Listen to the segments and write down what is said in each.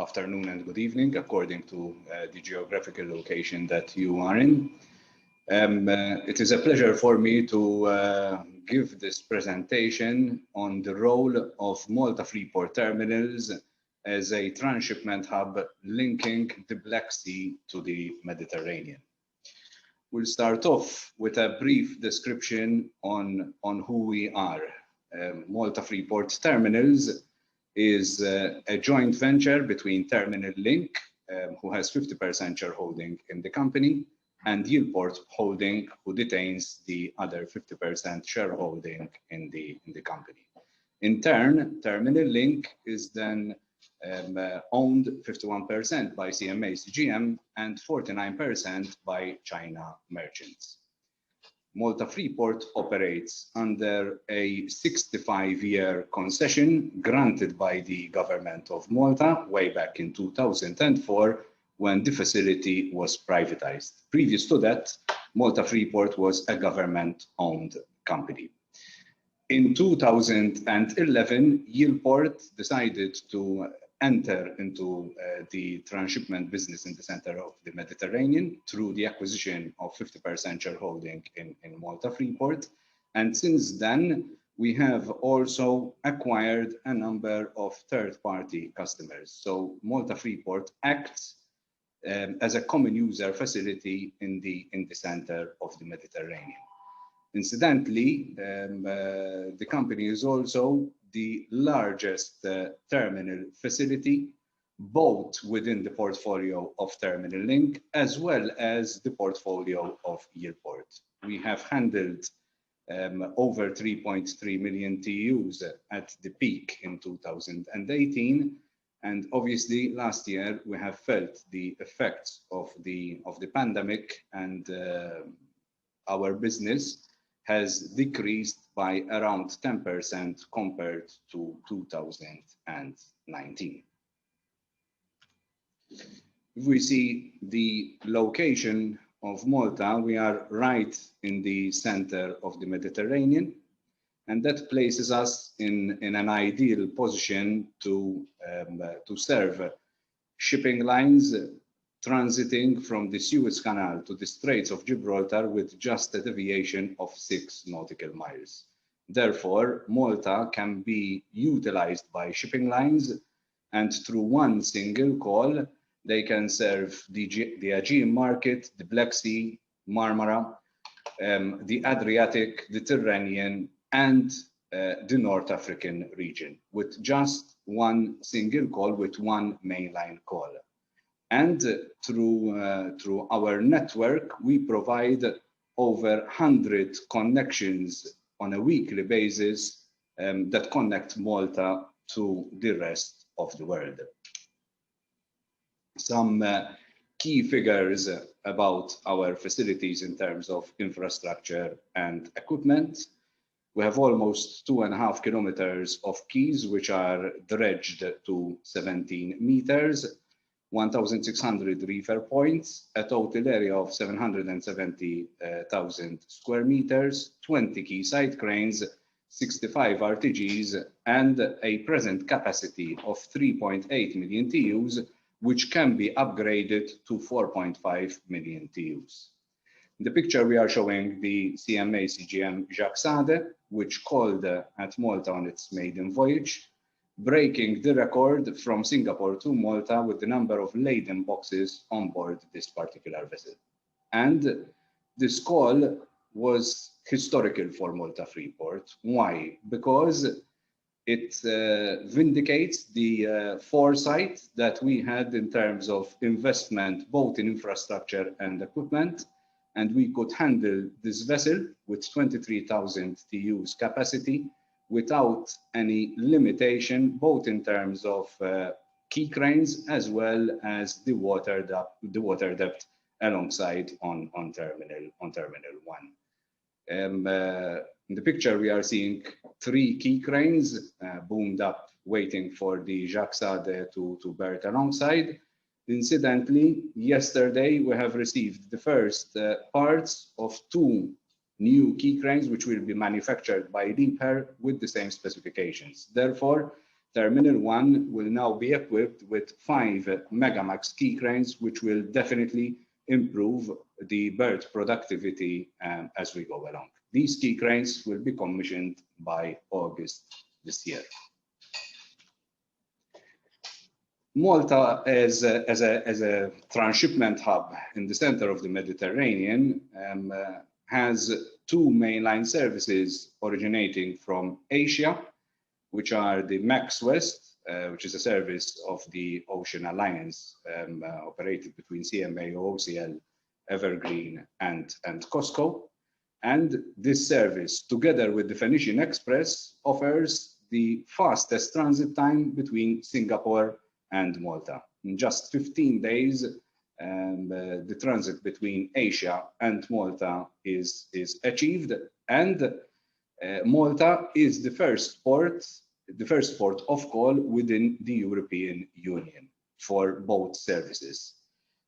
afternoon and good evening, according to the geographical location that you are in. It is a pleasure for me to give this presentation on the role of Malta Freeport terminals as a transshipment hub linking the Black Sea to the Mediterranean. We'll start off with a brief description on who we are. Malta Freeport Terminals is a joint venture between Terminal Link, who has 50% shareholding in the company, and Yieldport Holding, who detains the other 50% shareholding in the company. In turn, Terminal Link is then owned 51% by CMA CGM and 49% by China Merchants. Malta Freeport operates under a 65-year concession granted by the government of Malta way back in 2004 when the facility was privatized. Previous to that, Malta Freeport was a government-owned company. In 2011, Yieldport decided to enter into the transshipment business in the center of the Mediterranean through the acquisition of 50% shareholding in Malta Freeport. And since then, we have also acquired a number of third-party customers. So Malta Freeport acts as a common user facility in the center of the Mediterranean. Incidentally, the company is also the largest terminal facility, both within the portfolio of Terminal Link as well as the portfolio of Yieldport. We have handled over 3.3 million TEUs at the peak in 2018. And obviously, last year, we have felt the effects of the pandemic, and our business has decreased by around 10% compared to 2019. If we see the location of Malta, we are right in the center of the Mediterranean, and that places us in an ideal position to serve shipping lines transiting from the Suez Canal to the Straits of Gibraltar with just a deviation of 6 nautical miles. Therefore, Malta can be utilized by shipping lines, and through one single call, they can serve the Aegean market, the Black Sea, MARMARA, the Adriatic, the Tyrrhenian, and the North African region with just one single call, with one mainline call. And through our network, we provide over 100 connections on a weekly basis that connect Malta to the rest of the world. Some key figures about our facilities in terms of infrastructure and equipment. We have almost 2.5 kilometers of quays, which are dredged to 17 meters, 1,600 reefer points, a total area of 770,000 square meters, 20 quayside cranes, 65 RTGs, and a present capacity of 3.8 million TEUs, which can be upgraded to 4.5 million TEUs. In the picture, we are showing the CMA CGM Jacques Sade, which called at Malta on its maiden voyage, breaking the record from Singapore to Malta with the number of laden boxes on board this particular vessel. And this call was historical for Malta Freeport. Why? Because it vindicates the foresight that we had in terms of investment, both in infrastructure and equipment, and we could handle this vessel with 23,000 TEUs capacity without any limitation, both in terms of quay cranes as well as the water depth alongside on Terminal 1. In the picture, we are seeing 3 quay cranes boomed up, waiting for the Jacques Sade to berth alongside. Incidentally, yesterday we have received the first parts of 2 new quay cranes, which will be manufactured by Liebherr with the same specifications. Therefore, Terminal 1 will now be equipped with 5 Megamax key cranes, which will definitely improve the berth productivity as we go along. These key cranes will be commissioned by August this year. Malta, as a transshipment hub in the center of the Mediterranean, has 2 mainline services originating from Asia, which are the MAX West, which is a service of the Ocean Alliance operated between CMA, OCL, Evergreen, and COSCO. And this service, together with the Phoenician Express, offers the fastest transit time between Singapore and Malta. In just 15 days, the transit between Asia and Malta is achieved, and Malta is the first port of call within the European Union for both services.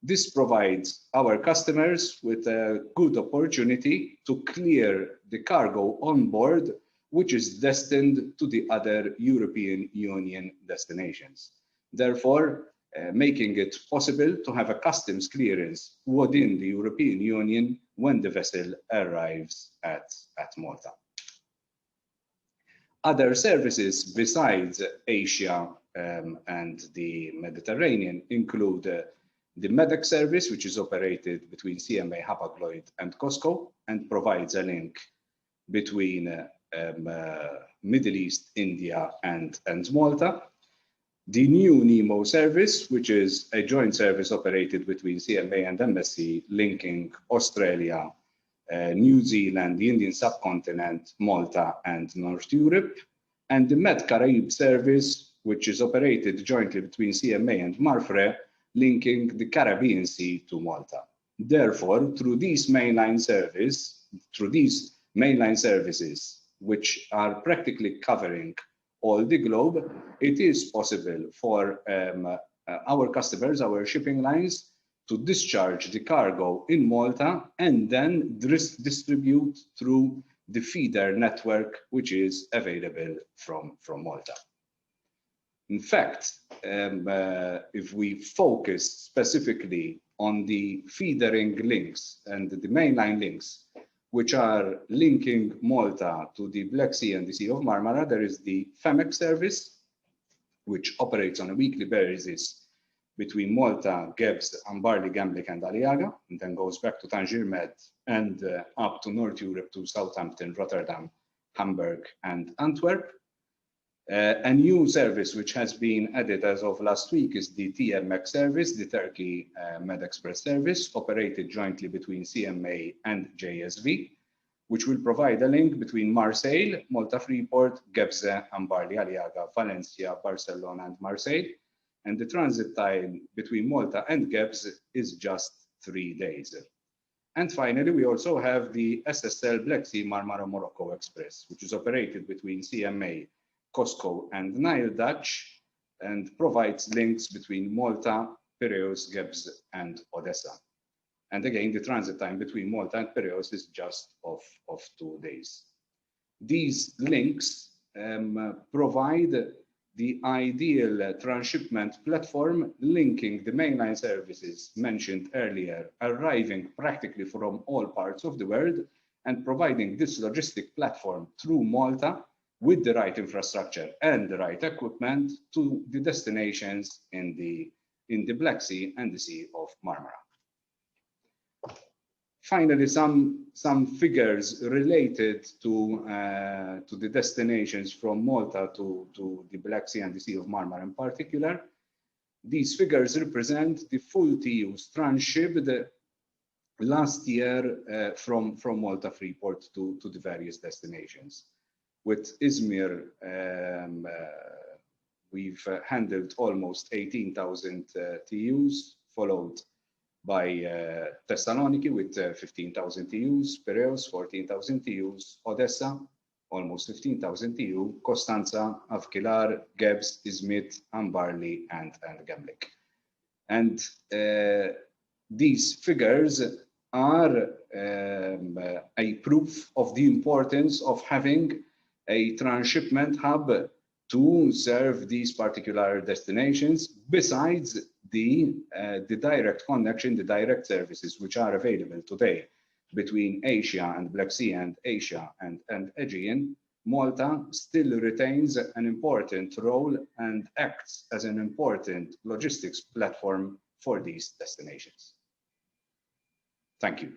This provides our customers with a good opportunity to clear the cargo on board, which is destined to the other European Union destinations. Therefore, making it possible to have a customs clearance within the European Union when the vessel arrives at Malta. Other services besides Asia and the Mediterranean include the MEDEC service, which is operated between CMA Hapag-Lloyd and COSCO and provides a link between Middle East, India, and Malta. The new NEMO service, which is a joint service operated between CMA and MSC, linking Australia, New Zealand, the Indian subcontinent, Malta, and North Europe. And the Med-Caraïbes service, which is operated jointly between CMA and MARMARA, linking the Caribbean Sea to Malta. Therefore, through these mainline services, which are practically covering all the globe, it is possible for our customers, our shipping lines, to discharge the cargo in Malta and then distribute through the feeder network, which is available from Malta. In fact, if we focus specifically on the feedering links and the mainline links, which are linking Malta to the Black Sea and the Sea of Marmara, there is the FEMEX service, which operates on a weekly basis between Malta, Gebze, Ambarli, Gamblic, and Aliaga, and then goes back to Tangier Med and up to North Europe to Southampton, Rotterdam, Hamburg, and Antwerp. A new service which has been added as of last week is the TMX service, the Turkey Med Express service, operated jointly between CMA and JSV, which will provide a link between Marseille, Malta Freeport, Gebze, Ambarli, Aliaga, Valencia, Barcelona, and Marseille. And the transit time between Malta and Gebze is just 3 days. And finally, we also have the SSL Black Sea Marmara Morocco Express, which is operated between CMA, COSCO, and Nile Dutch, and provides links between Malta, Piraeus, Gebze, and Odessa. And again, the transit time between Malta and Piraeus is just of 2 days. These links provide the ideal transshipment platform, linking the mainline services mentioned earlier, arriving practically from all parts of the world, and providing this logistic platform through Malta with the right infrastructure and the right equipment to the destinations in the Black Sea and the Sea of Marmara. Finally, some figures related to the destinations from Malta to the Black Sea and the Sea of Marmara in particular. These figures represent the full TEUs transshipped last year from Malta Freeport to the various destinations. With Izmir, we've handled almost 18,000 TEUs, followed by Thessaloniki with 15,000 TEUs, Piraeus 14,000 TEUs, Odessa almost 15,000 TEU, Costanza, Avkilar, Gebze, Izmit, Ambarli, and Gamblic. And these figures are a proof of the importance of having a transshipment hub to serve these particular destinations, besides the direct connection, the direct services which are available today between Asia and Black Sea and Asia and Aegean. Malta still retains an important role and acts as an important logistics platform for these destinations. Thank you.